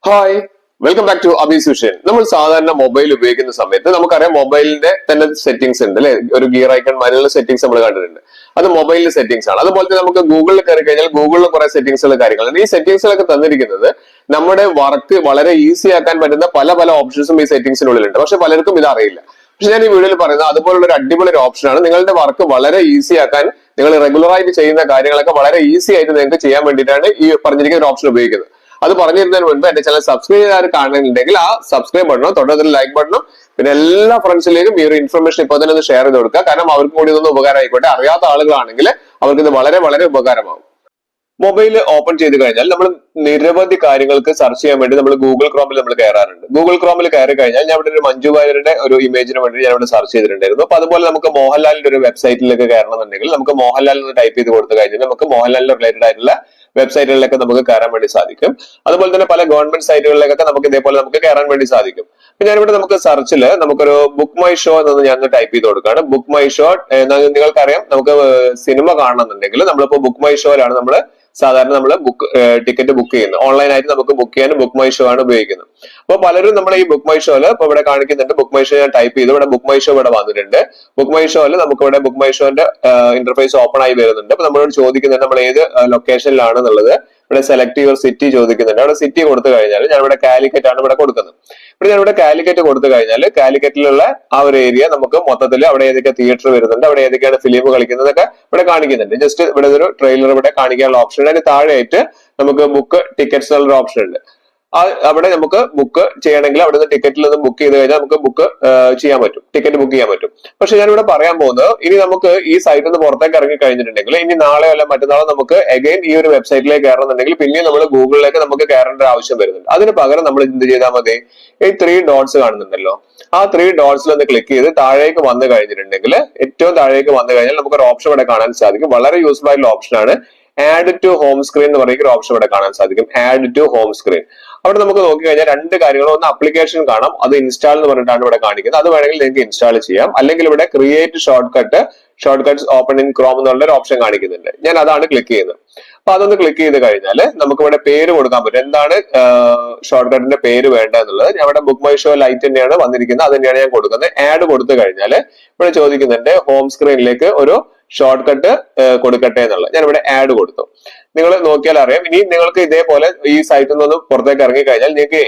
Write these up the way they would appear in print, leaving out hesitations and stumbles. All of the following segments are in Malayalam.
Hi, welcome back to Abees vision. നമ്മൾ സാധാരണ മൊബൈൽ ഉപയോഗിക്കുന്ന സമയത്ത് നമുക്കറിയാം മൊബൈലിന്റെ തന്നെ സെറ്റിംഗ്സ് ഉണ്ട് അല്ലെ, ഒരു ഗിയർ ഐക്കൺ മാതിരിയുള്ള സെറ്റിംഗ്സ് നമ്മൾ കണ്ടിട്ടുണ്ട്. അത് മൊബൈലിലെ സെറ്റിംഗ്സ് ആണ്. അതുപോലെ തന്നെ നമുക്ക് ഗൂഗിളിൽ കയറി കഴിഞ്ഞാൽ ഗൂഗിളിൽ കുറെ സെറ്റിംഗ്സുള്ള കാര്യങ്ങളുണ്ട്. ഈ സെറ്റിംഗ്സിലൊക്കെ തന്നിരിക്കുന്നത് നമ്മുടെ വർക്ക് വളരെ ഈസി ആക്കാൻ പറ്റുന്ന പല പല ഓപ്ഷൻസും ഈ സെറ്റിംഗ്സിനുള്ളിലുണ്ട്. പക്ഷെ പലർക്കും ഇത് അറിയില്ല. പക്ഷെ ഞാൻ ഈ വീഡിയോയിൽ പറയുന്നത് അതുപോലുള്ള ഒരു അടിപൊളി ഒരു ഓപ്ഷനാണ്. നിങ്ങളുടെ വർക്ക് വളരെ ഈസി ആക്കാൻ, നിങ്ങൾ റെഗുലർ ആയിട്ട് ചെയ്യുന്ന കാര്യങ്ങളൊക്കെ വളരെ ഈസി ആയിട്ട് നിങ്ങൾക്ക് ചെയ്യാൻ വേണ്ടിയിട്ടാണ് ഈ പറഞ്ഞിരിക്കുന്ന ഒരു ഓപ്ഷൻ ഉപയോഗിക്കുന്നത്. അത് പറഞ്ഞിരുന്നതിന് മുൻപ് എന്റെ ചാനൽ സബ്സ്ക്രൈബ് ചെയ്യാൻ കാണുന്നുണ്ടെങ്കിൽ ആ സബ്സ്ക്രൈബ് ബട്ടണും തൊട്ടടുത്തുള്ള ലൈക്ക് ബട്ടണും പിന്നെ എല്ലാ ഫ്രണ്ട്സിലേക്കും ഈ ഒരു ഇൻഫർമേഷൻ ഇപ്പോൾ തന്നെ ഒന്ന് ഷെയർ ചെയ്ത് കൊടുക്കുക. കാരണം അവർക്കും കൂടി ഇതൊന്ന് ഉപകാരം ആയിക്കോട്ടെ. അറിയാത്ത ആളുകളാണെങ്കിൽ അവർക്ക് ഇത് വളരെ വളരെ ഉപകാരമാകും. മൊബൈൽ ഓപ്പൺ ചെയ്ത് കഴിഞ്ഞാൽ നമ്മൾ നിരവധി കാര്യങ്ങൾക്ക് സെർച്ച് ചെയ്യാൻ വേണ്ടി നമ്മൾ ഗൂഗിൾ ക്രോമിൽ നമ്മൾ കയറാറുണ്ട്. ഗൂഗിൾ ക്രോമിൽ കയറി കഴിഞ്ഞാൽ ഞാൻ ഇവിടെ ഒരു മഞ്ജു വാര്യരുടെ ഒരു ഇമേജിന് വേണ്ടി ഞാൻ ഇവിടെ സെർച്ച് ചെയ്തിട്ടുണ്ടായിരുന്നു. അപ്പൊ അതുപോലെ നമുക്ക് മോഹൻലാലിന്റെ ഒരു വെബ്സൈറ്റിലേക്ക് കയറണമെന്നുണ്ടെങ്കിൽ നമുക്ക് മോഹൻലാൽ എന്ന് ടൈപ്പ് ചെയ്ത് കൊടുത്തു കഴിഞ്ഞാൽ നമുക്ക് മോഹൻലാലിന് റിലേറ്റഡ് ആയിട്ടുള്ള വെബ്സൈറ്റുകളിലൊക്കെ നമുക്ക് കയറാൻ വേണ്ടി സാധിക്കും. അതുപോലെ തന്നെ പല ഗവൺമെന്റ് സൈറ്റുകളിലേക്കൊക്കെ നമുക്ക് ഇതേപോലെ നമുക്ക് കയറാൻ വേണ്ടി സാധിക്കും. അപ്പൊ ഞാനിവിടെ നമുക്ക് സെർച്ചിൽ നമുക്കൊരു ബുക്ക് മൈ ഷോ എന്ന് ഞാൻ ടൈപ്പ് ചെയ്ത് കൊടുക്കുകയാണ്. ബുക്ക് മൈ ഷോ നിങ്ങൾക്കറിയാം, നമുക്ക് സിനിമ കാണണമെന്നുണ്ടെങ്കിൽ നമ്മളിപ്പോ ബുക്ക് മൈ ഷോയിലാണ് നമ്മൾ സാധാരണ നമ്മൾ ടിക്കറ്റ് ബുക്ക് ചെയ്യുന്നത്. ഓൺലൈനായിട്ട് നമുക്ക് ബുക്ക് ചെയ്യാൻ ബുക്ക് മൈ ഷോ ആണ് ഉപയോഗിക്കുന്നത്. അപ്പോൾ പലരും നമ്മുടെ ഈ ബുക്ക് മൈ ഷോയില് ഇപ്പൊ ഇവിടെ കാണിക്കുന്നുണ്ട്. ബുക്ക് മൈ ഷോ ഞാൻ ടൈപ്പ് ചെയ്തു, ഇവിടെ ബുക്ക് മൈ ഷോ ഇവിടെ വന്നിട്ടുണ്ട്. ബുക്ക് മൈ ഷോയില് നമുക്ക് ഇവിടെ ബുക്ക് മൈ ഷോന്റെ ഇന്റർഫേസ് ഓപ്പൺ ആയി വരുന്നുണ്ട്. അപ്പൊ നമ്മളോട് ചോദിക്കുന്നുണ്ട് നമ്മൾ ഏത് ലൊക്കേഷനിലാണെന്നുള്ളത്. ഇവിടെ സെലക്ട് യുവർ സിറ്റി ചോദിക്കുന്നുണ്ട്. അവിടെ സിറ്റി കൊടുത്തു കഴിഞ്ഞാൽ ഞാൻ ഇവിടെ കാലിക്കറ്റ് ആണ് ഇവിടെ കൊടുക്കുന്നത്. ഇവിടെ ഞാൻ ഇവിടെ കാലിക്കറ്റ് കൊടുത്തു കഴിഞ്ഞാൽ കാലിക്കറ്റിലുള്ള ആ ഒരു ഏരിയ നമുക്ക് മൊത്തത്തിൽ അവിടെ ഏതൊക്കെ തിയേറ്റർ വരുന്നുണ്ട്, അവിടെ ഏതൊക്കെയാണ് ഫിലിം കളിക്കുന്നതൊക്കെ ഇവിടെ കാണിക്കുന്നുണ്ട്. ജസ്റ്റ് ഇവിടെ ഒരു ട്രെയിലർ ഇവിടെ കാണിക്കാനുള്ള ഓപ്ഷൻ ഉണ്ട്. അതിന് താഴെയായിട്ട് നമുക്ക് ബുക്ക് ടിക്കറ്റ്സ് എന്നുള്ള ഓപ്ഷൻ ഉണ്ട്. അവിടെ നമുക്ക് ബുക്ക് ചെയ്യണമെങ്കിൽ അവിടെ നിന്ന് ടിക്കറ്റിൽ നിന്ന് ബുക്ക് ചെയ്ത് കഴിഞ്ഞാൽ നമുക്ക് ബുക്ക് ചെയ്യാൻ പറ്റും, ടിക്കറ്റ് ബുക്ക് ചെയ്യാൻ പറ്റും. പക്ഷെ ഞാനിവിടെ പറയാൻ പോകുന്നത്, ഇനി നമുക്ക് ഈ സൈറ്റിൽ നിന്ന് പുറത്തേക്ക് ഇറങ്ങി കഴിഞ്ഞിട്ടുണ്ടെങ്കിൽ ഇനി നാളെയോ അല്ല മറ്റന്നാളോ നമുക്ക് അഗൈൻ ഈ ഒരു വെബ്സൈറ്റിലേക്ക് കയറണമെന്നുണ്ടെങ്കിൽ പിന്നെയും നമ്മൾ ഗൂഗിളിലേക്ക് നമുക്ക് കയറേണ്ട ആവശ്യം വരുന്നുണ്ട്. അതിന് പകരം നമ്മൾ എന്ത് ചെയ്താൽ മതി, ഈ 3 ഡോട്ട്സ് കാണുന്നുണ്ടല്ലോ, ആ 3 ഡോട്ട്സിൽ ഒന്ന് ക്ലിക്ക് ചെയ്ത് താഴേക്ക് വന്നു കഴിഞ്ഞിട്ടുണ്ടെങ്കിൽ ഏറ്റവും താഴേക്ക് വന്നു കഴിഞ്ഞാൽ നമുക്ക് ഒരു ഓപ്ഷൻ ഇവിടെ കാണാൻ സാധിക്കും. വളരെ യൂസ്ഫുൾ ആയിട്ടുള്ള ഓപ്ഷനാണ് ആഡ് ടു ഹോം സ്ക്രീൻ എന്ന് പറയുന്ന ഒരു ഓപ്ഷൻ ഇവിടെ കാണാൻ സാധിക്കും. Add to home screen. അവിടെ നമുക്ക് നോക്കി കഴിഞ്ഞാൽ 2 കാര്യങ്ങൾ. ഒന്ന് ആപ്ലിക്കേഷൻ കാണാം, അത് ഇൻസ്റ്റാൾ എന്ന് പറഞ്ഞിട്ടാണ് ഇവിടെ കാണിക്കുന്നത്. അത് വേണമെങ്കിൽ നിങ്ങൾക്ക് ഇൻസ്റ്റാൾ ചെയ്യാം. അല്ലെങ്കിൽ ഇവിടെ create short cuts open in Chrome എന്നുള്ള ഒരു ഓപ്ഷൻ കാണിക്കുന്നുണ്ട്. ഞാൻ അതാണ് ക്ലിക്ക് ചെയ്യുന്നത്. അപ്പൊ അതൊന്ന് ക്ലിക്ക് ചെയ്ത് കഴിഞ്ഞാൽ നമുക്ക് ഇവിടെ പേര് കൊടുക്കാൻ പറ്റും. എന്താണ് ഷോർട്ട് കട്ടിന്റെ പേര് വേണ്ടത് എന്നുള്ളത്. ഞാൻ ഇവിടെ ബുക്ക് മൈ ഷോ ലൈറ്റ് തന്നെയാണ് വന്നിരിക്കുന്നത്, അത് തന്നെയാണ് ഞാൻ കൊടുക്കുന്നത്. ആഡ് കൊടുത്തു കഴിഞ്ഞാൽ ഇവിടെ ചോദിക്കുന്നുണ്ട് ഹോം സ്ക്രീനിലേക്ക് ഒരു ഷോർട്ട് കട്ട് കൊടുക്കട്ടെ എന്നുള്ളത്. ഞാൻ ഇവിടെ ആഡ് കൊടുത്തു. നിങ്ങൾ നോക്കിയാൽ അറിയാം. ഇനി നിങ്ങൾക്ക് ഇതേപോലെ ഈ സൈറ്റിൽ നിന്ന് പുറത്തേക്ക് ഇറങ്ങി കഴിഞ്ഞാൽ നിങ്ങൾക്ക്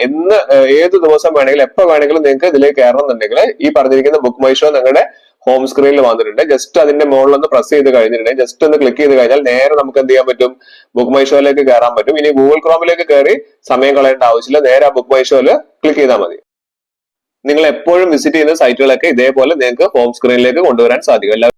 ഏത് ദിവസം വേണമെങ്കിലും എപ്പോ വേണമെങ്കിലും നിങ്ങൾക്ക് ഇതിലേക്ക് കയറണം എന്നുണ്ടെങ്കിൽ ഈ പറഞ്ഞിരിക്കുന്ന ബുക്ക് മൈ ഷോ നിങ്ങളുടെ ഹോം സ്ക്രീനിൽ വന്നിട്ടുണ്ട്. ജസ്റ്റ് അതിന്റെ മുകളിൽ ഒന്ന് പ്രസ് ചെയ്ത് കഴിഞ്ഞിട്ടുണ്ടെങ്കിൽ ജസ്റ്റ് ഒന്ന് ക്ലിക്ക് ചെയ്ത് കഴിഞ്ഞാൽ നേരെ നമുക്ക് എന്ത് ചെയ്യാൻ പറ്റും, ബുക്ക് മൈ ഷോയിലേക്ക് കയറാൻ പറ്റും. ഇനി ഗൂഗിൾ ക്രോമിലേക്ക് കയറി സമയം കളയേണ്ട ആവശ്യമില്ല. നേരെ ആ ബുക്ക് മൈ ഷോയിൽ ക്ലിക്ക് ചെയ്താൽ മതി. നിങ്ങൾ എപ്പോഴും വിസിറ്റ് ചെയ്യുന്ന സൈറ്റുകളൊക്കെ ഇതേപോലെ നിങ്ങൾക്ക് ഹോം സ്ക്രീനിലേക്ക് കൊണ്ടുവരാൻ സാധിക്കും.